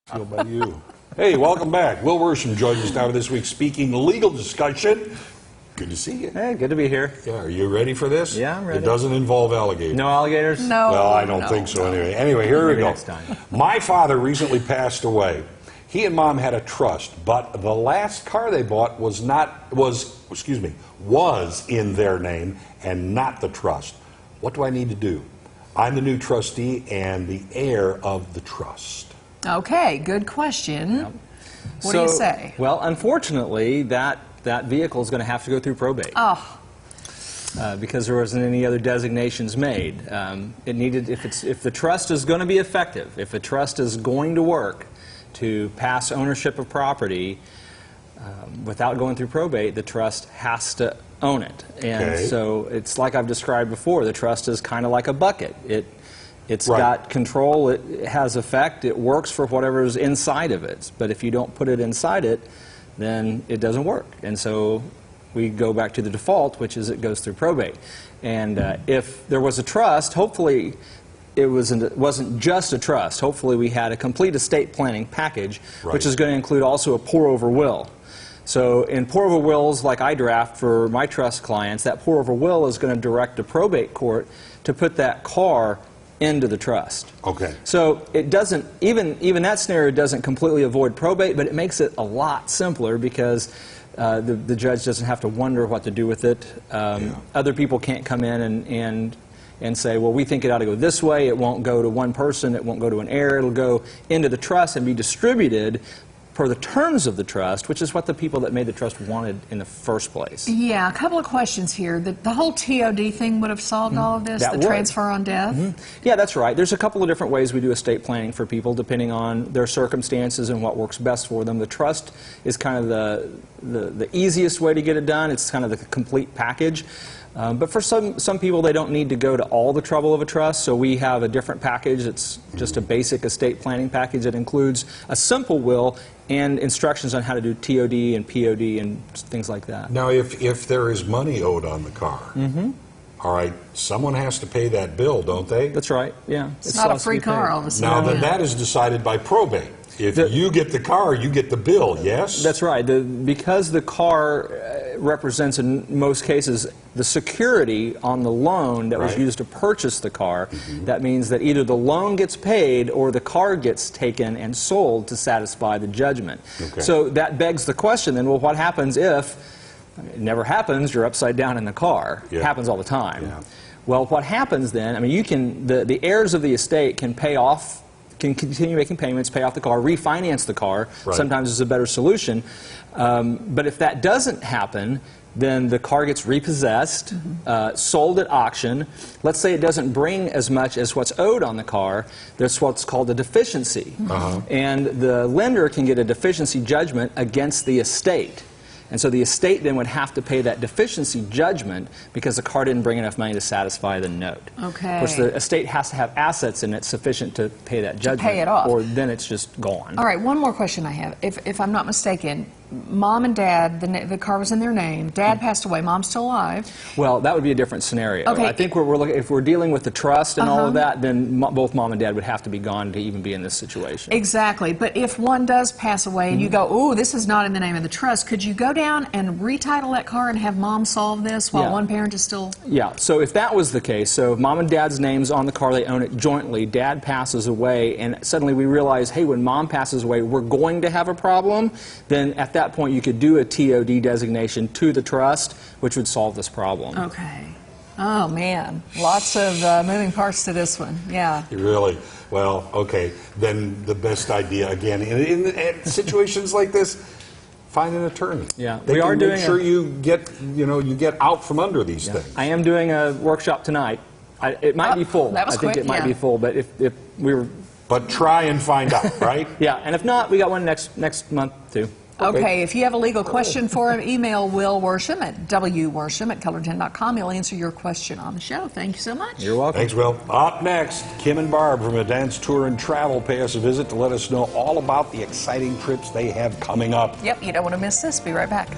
Feel by you. Hey, welcome back. Will Worsham joins us now for this week's Speaking Legal Discussion. Good to see you. Hey, good to be here. Yeah, are you ready for this? Yeah, I'm ready. It doesn't involve alligators. No alligators? No. Well, I don't think so anyway. Anyway, here we go. Next time. My father recently passed away. He and Mom had a trust, but the last car they bought was in their name and not the trust. What do I need to do? I'm the new trustee and the heir of the trust. Okay, good question. Yep. What do you say? Well, unfortunately, that vehicle is going to have to go through probate. Oh. Because there wasn't any other designations made. It needed, if the trust is going to be effective, if a trust is going to work to pass ownership of property without going through probate, the trust has to own it. And so it's like I've described before, the trust is kind of like a bucket. It's got control, it has effect, it works for whatever's inside of it. But if you don't put it inside it, then it doesn't work. And so we go back to the default, which is it goes through probate. And if there was a trust, hopefully it wasn't just a trust. Hopefully we had a complete estate planning package, which is going to include also a pour-over will. So in pour-over wills like I draft for my trust clients, that pour-over will is going to direct a probate court to put that car into the trust. Okay. So it doesn't, even that scenario doesn't completely avoid probate, but it makes it a lot simpler because the judge doesn't have to wonder what to do with it. Other people can't come in and say, well, we think it ought to go this way. It won't go to one person. It won't go to an heir. It'll go into the trust and be distributed per the terms of the trust, which is what the people that made the trust wanted in the first place. Yeah, a couple of questions here. The whole TOD thing would have solved all of this, transfer on death? Yeah, that's right. There's a couple of different ways we do estate planning for people depending on their circumstances and what works best for them. The trust is kind of the easiest way to get it done. It's kind of the complete package. But for some people, they don't need to go to all the trouble of a trust, so we have a different package. It's just a basic estate planning package that includes a simple will and instructions on how to do TOD and POD and things like that. Now, if there is money owed on the car, all right, someone has to pay that bill, don't they? That's right, yeah. It's not a free car all of a sudden. Now, then that is decided by probate. If you get the car, you get the bill, yes? That's right. Because the car represents, in most cases, the security on the loan that was used to purchase the car, that means that either the loan gets paid or the car gets taken and sold to satisfy the judgment. So that begs the question then, well, what happens if, it never happens, you're upside down in the car. It happens all the time. Well, what happens then, I mean, the heirs of the estate can pay off, can continue making payments, pay off the car, refinance the car. Sometimes it's a better solution. But if that doesn't happen, then the car gets repossessed, sold at auction. Let's say it doesn't bring as much as what's owed on the car. There's what's called a deficiency. And the lender can get a deficiency judgment against the estate. And so the estate then would have to pay that deficiency judgment because the car didn't bring enough money to satisfy the note. Okay. Of course, the estate has to have assets in it sufficient to pay that judgment. To pay it off. Or then it's just gone. All right, one more question I have. If I'm not mistaken, Mom and Dad, the car was in their name. Dad passed away. Mom's still alive. Well, that would be a different scenario. Okay. I think if we're dealing with the trust and all of that, then both Mom and Dad would have to be gone to even be in this situation. Exactly. But if one does pass away and you go, oh, this is not in the name of the trust, could you go down and retitle that car and have Mom solve this while one parent is still... Yeah. So if that was the case, so if Mom and Dad's name's on the car, they own it jointly, Dad passes away, and suddenly we realize, hey, when Mom passes away, we're going to have a problem, then at that point you could do a TOD designation to the trust, which would solve this problem. Okay. Oh, man. Lots of moving parts to this one. Yeah. Really? Well, okay. Then the best idea, again, in situations like this, find an attorney. Yeah. They can make sure you get out from under these things. I am doing a workshop tonight. It might be full. That was quick, it might be full, but if we were... But try and find out, right? Yeah, and if not, we got one next month, too. Okay, if you have a legal question for him, email Will Worsham at wworsham@color10.com. He'll answer your question on the show. Thank you so much. You're welcome. Thanks, Will. Up next, Kim and Barb from Advanced Tour and Travel pay us a visit to let us know all about the exciting trips they have coming up. Yep, you don't want to miss this. Be right back.